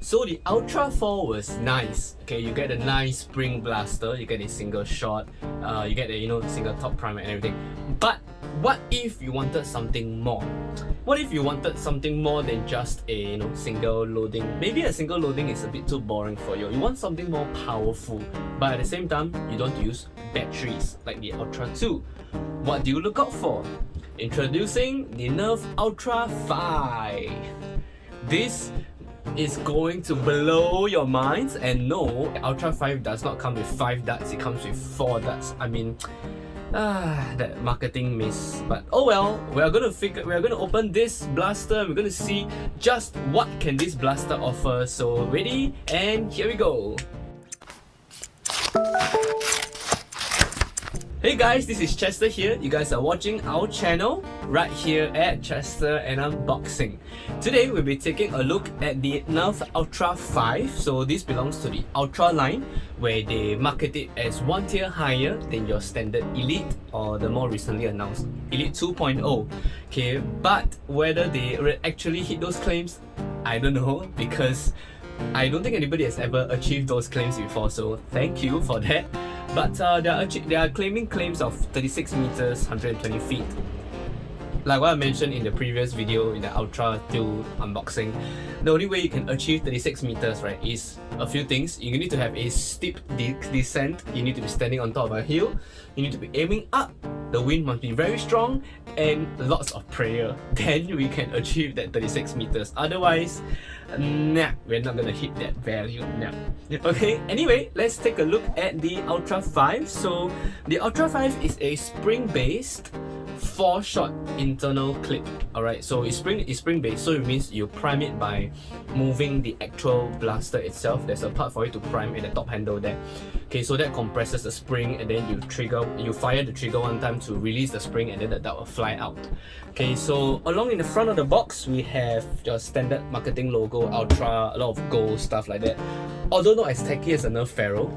So the Ultra 4 was nice. Okay, you get a nice spring blaster, you get a single shot, you get a single top primer and everything. But what if you wanted something more? What if you wanted something more than just a single loading? Maybe a single loading is a bit too boring for you. You want something more powerful, but at the same time, you don't use batteries like the Ultra 2. What do you look out for? Introducing the Nerf Ultra 5. This is going to blow your minds, and no, Ultra 5 does not come with 5 darts, it comes with 4 darts. I mean, that marketing miss. But oh well, we're gonna open this blaster. We're gonna see just what can this blaster offer. So ready, and here we go. Hey guys, this is Chester here. You guys are watching our channel right here at Chester and Unboxing. Today we'll be taking a look at the Nerf Ultra 5. So this belongs to the Ultra line, where they market it as one tier higher than your standard Elite or the more recently announced Elite 2.0. Okay, but whether they actually hit those claims, I don't know, because I don't think anybody has ever achieved those claims before, so thank you for that. But they are claiming claims of 36 meters, 120 feet. Like what I mentioned in the previous video in the Ultra 2 unboxing, the only way you can achieve 36 meters, right, is a few things. You need to have a steep descent, you need to be standing on top of a hill, you need to be aiming up, the wind must be very strong, and lots of prayer. Then we can achieve that 36 meters. Otherwise, nah, we're not gonna hit that value now. Okay, anyway, let's take a look at the Ultra 5. So the Ultra 5 is a spring-based 4-shot internal clip. Alright, so it's spring-based, so it means you prime it by moving the actual blaster itself. There's a part for it to prime at the top handle there. Okay, so that compresses the spring, and then you fire the trigger one time to release the spring, and then the dart will fly out. Okay, so along in the front of the box, we have your standard marketing logo, Ultra, a lot of gold, stuff like that. Although not as tacky as a Nerf Pharaoh.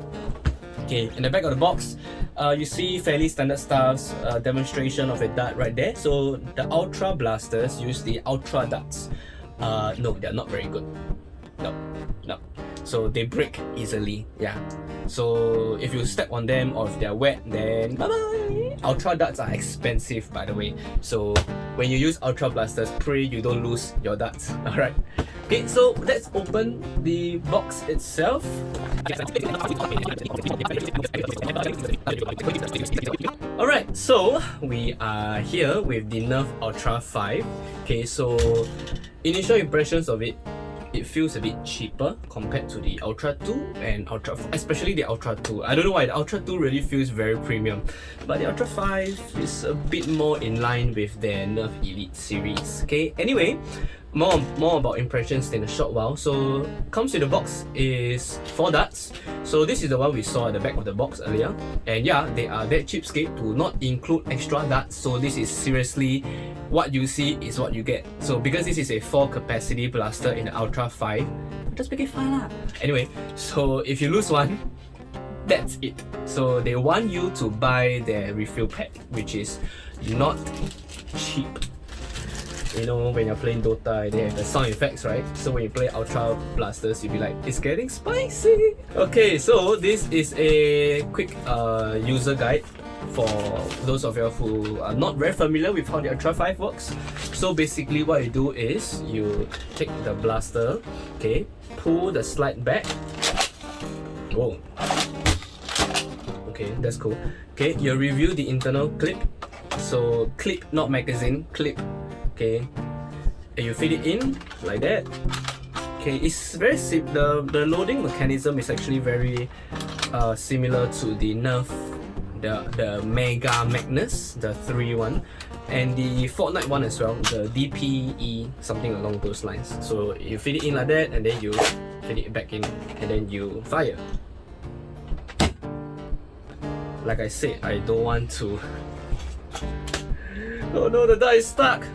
Okay, in the back of the box, you see fairly standard stuffs, demonstration of a dart right there. So the Ultra blasters use the Ultra darts. No, they're not very good. No. So they break easily, yeah. So if you step on them or if they're wet, then bye-bye. Ultra darts are expensive, by the way. So when you use Ultra blasters, pray you don't lose your darts, alright? Okay, so let's open the box itself. Alright, so we are here with the Nerf Ultra 5. Okay, so initial impressions of it, it feels a bit cheaper compared to the Ultra 2 and Ultra 4, especially the Ultra 2. I don't know why, the Ultra 2 really feels very premium, but the Ultra 5 is a bit more in line with their Nerf Elite series. Okay, anyway, more about impressions in a short while. So comes with the box is 4 darts. So this is the one we saw at the back of the box earlier, and yeah, they are that cheapskate to not include extra darts. So this is seriously what you see is what you get. So because this is a 4 capacity blaster in the Ultra 5, just make it 5 lah. Anyway, so if you lose one, that's it. So they want you to buy their refill pack, which is not cheap. You know, when you're playing Dota, they have the sound effects, right? So when you play Ultra blasters, you'll be like, it's getting spicy. Okay, so this is a quick user guide for those of you who are not very familiar with how the Ultra 5 works. So basically what you do is you take the blaster, okay, pull the slide back. Whoa. Okay, that's cool. Okay, you review the internal clip. So clip, not magazine, clip. Okay, and you feed it in like that. Okay, it's very simple. The loading mechanism is actually very similar to the Nerf, the Mega Magnus, the 3 one, and the Fortnite one as well, the DPE, something along those lines. So you feed it in like that, and then you feed it back in, and then you fire. Like I said, I don't want to. Oh no, the dart is stuck.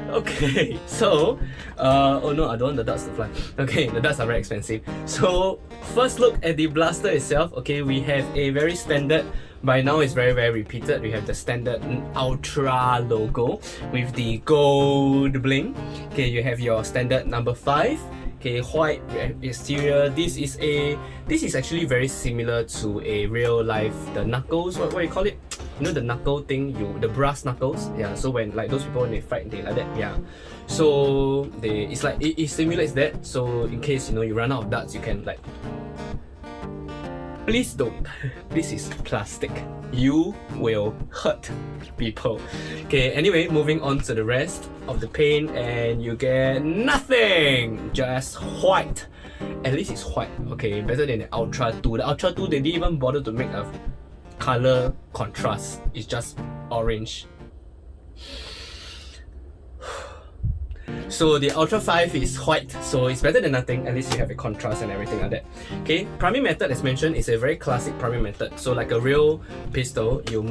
Okay, so oh no, I don't want the darts to fly. Okay, the darts are very expensive. So first look at the blaster itself. Okay, we have a very standard by now it's very repeated. We have the standard Ultra logo with the gold bling. Okay, you have your standard number 5. Okay, white exterior. This is actually very similar to a real life, the knuckles, what you call it? You know, the knuckle thing, the brass knuckles. Yeah, so when like those people when they fight, they like that. Yeah, so it's like it simulates that. So in case you know you run out of darts, you can like. Please don't. This is plastic. You will hurt people. Okay, anyway, moving on to the rest of the paint, and you get nothing. Just white. At least it's white. Okay, better than the Ultra 2. The Ultra 2, they didn't even bother to make a color contrast. It's just orange. So the Ultra 5 is white, so it's better than nothing. At least you have a contrast and everything like that. Okay, priming method as mentioned is a very classic priming method. So like a real pistol, you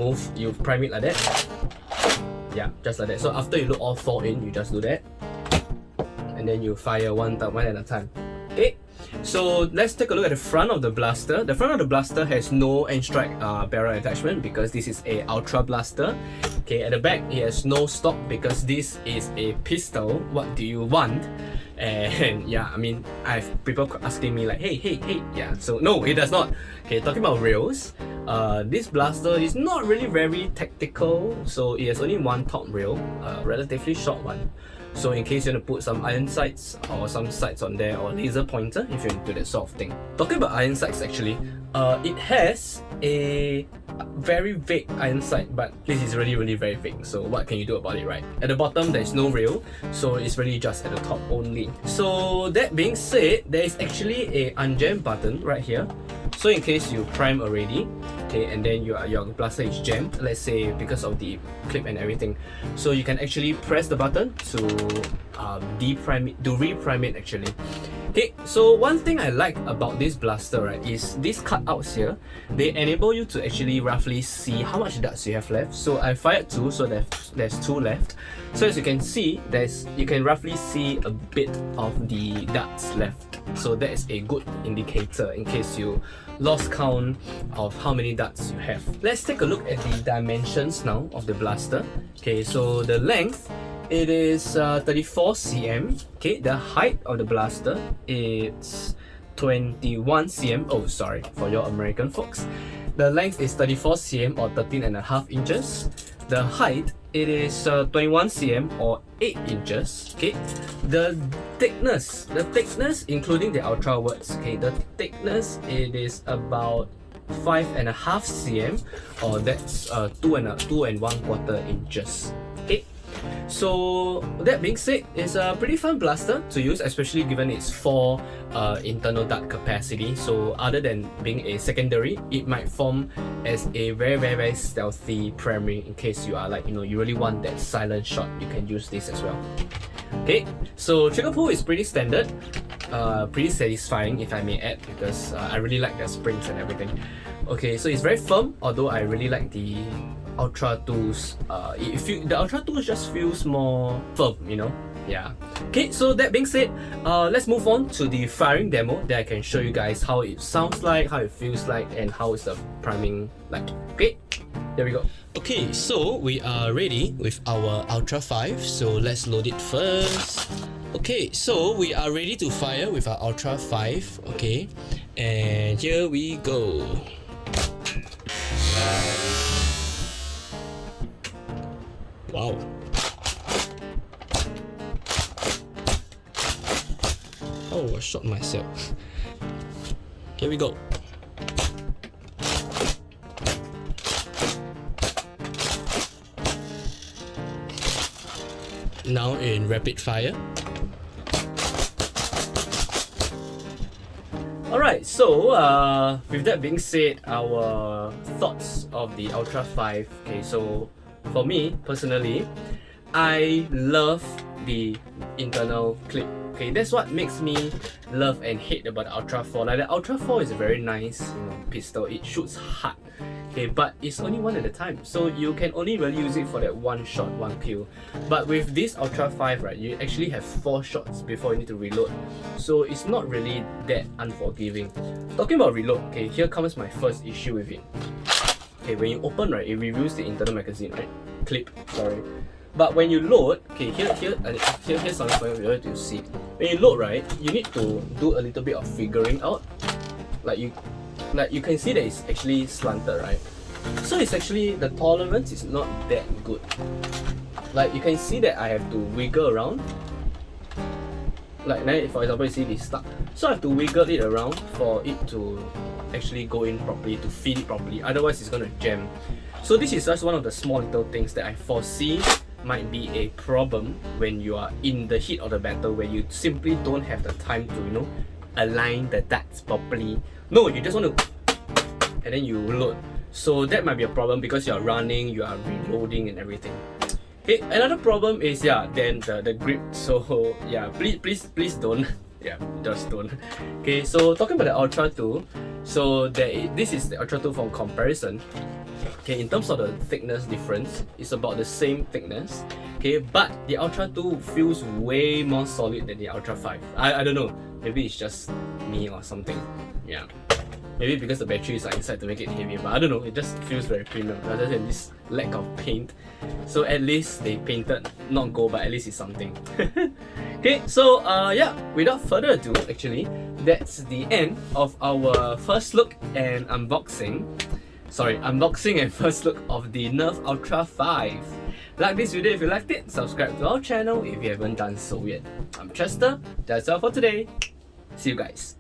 prime it like that. Yeah, just like that. So after you load all 4 in, you just do that. And then you fire one at a time. Okay, so let's take a look at the front of the blaster. The front of the blaster has no end strike barrel attachment because this is a Ultra blaster. Okay, at the back it has no stock because this is a pistol. What do you want? And yeah, I mean, I have people asking me like, hey, yeah. So no, it does not. Okay, talking about rails, this blaster is not really very tactical. So it has only one top rail, relatively short one. So in case you want to put some iron sights or some sights on there, or laser pointer if you're into that sort of thing. Talking about iron sights actually, it has a very vague iron sight, but this is really very vague. So what can you do about it, right? At the bottom there is no rail, so it's really just at the top only. So that being said, there is actually a unjam button right here. So in case you prime already, okay, and then your blaster is jammed, let's say because of the clip and everything, so you can actually press the button to reprime it actually. Okay, so one thing I like about this blaster, right, is these cutouts here. They enable you to actually roughly see how much darts you have left. So I fired 2, so there's 2 left. So as you can see, you can roughly see a bit of the darts left. So that is a good indicator in case you lost count of how many darts you have. Let's take a look at the dimensions now of the blaster. Okay, so the length, it is 34 cm. Okay, the height of the blaster is 21 cm. Oh, sorry for your American folks. The length is 34 cm or 13.5 inches. The height, it is 21 cm or 8 inches. Okay, the thickness including the Ultra words. Okay, the thickness, it is about 5.5 cm, or that's 2.25 inches. Okay. So that being said, it's a pretty fun blaster to use, especially given its 4 internal dart capacity. So other than being a secondary, it might form as a very stealthy primary in case you are like, you know, you really want that silent shot. You can use this as well. Okay, so trigger pull is pretty standard, pretty satisfying if I may add, because I really like the springs and everything. Okay, so it's very firm, although I really like the Ultra 2s. The Ultra 2s just feels more firm, you know? Yeah. Okay, so that being said, let's move on to the firing demo that I can show you guys how it sounds like, how it feels like, and how is the priming like. Okay, there we go. Okay, so we are ready with our Ultra 5, so let's load it first. Okay, so we are ready to fire with our Ultra 5, okay, and here we go. Wow. Oh, I shot myself. Here we go. Now in rapid fire. Alright, so with that being said, our thoughts of the Ultra 5. Okay, so for me personally, I love the internal clip. Okay, that's what makes me love and hate about the Ultra 4. Like the Ultra 4 is a very nice, you know, pistol. It shoots hard. Okay, but it's only one at a time, so you can only really use it for that one shot, one kill. But with this Ultra 5, right, you actually have 4 shots before you need to reload, so it's not really that unforgiving. Talking about reload, okay, here comes my first issue with it. okay, when you open, right, it reveals the internal magazine, right? Clip, sorry. But when you load, okay, here's something for you to see. When you load, right, you need to do a little bit of figuring out. Like you can see that it's actually slanted, right? So it's actually, the tolerance is not that good. Like you can see that I have to wiggle around. Like now, for example, you see this stuck. So I have to wiggle it around for it to actually go in properly, to feed it properly. Otherwise, it's gonna jam. So this is just one of the small little things that I foresee might be a problem when you are in the heat of the battle, where you simply don't have the time to, you know, align the darts properly. No, you just want to, and then you load. So that might be a problem because you are running, you are reloading and everything. Okay, another problem is then the grip. So yeah, please don't. Yeah, just don't. Okay, so talking about the Ultra 2, so this is the Ultra 2 for comparison. Okay, in terms of the thickness difference, it's about the same thickness. Okay, but the Ultra 2 feels way more solid than the Ultra 5. I don't know, maybe it's just me or something. Yeah. Maybe because the batteries are inside to make it heavier, but I don't know, it just feels very premium rather than this lack of paint. So at least they painted, not gold, but at least it's something. Okay, so yeah, without further ado, actually, that's the end of our first look and unboxing. Sorry, unboxing and first look of the Nerf Ultra 5. Like this video if you liked it, subscribe to our channel if you haven't done so yet. I'm Chester, that's all for today. See you guys.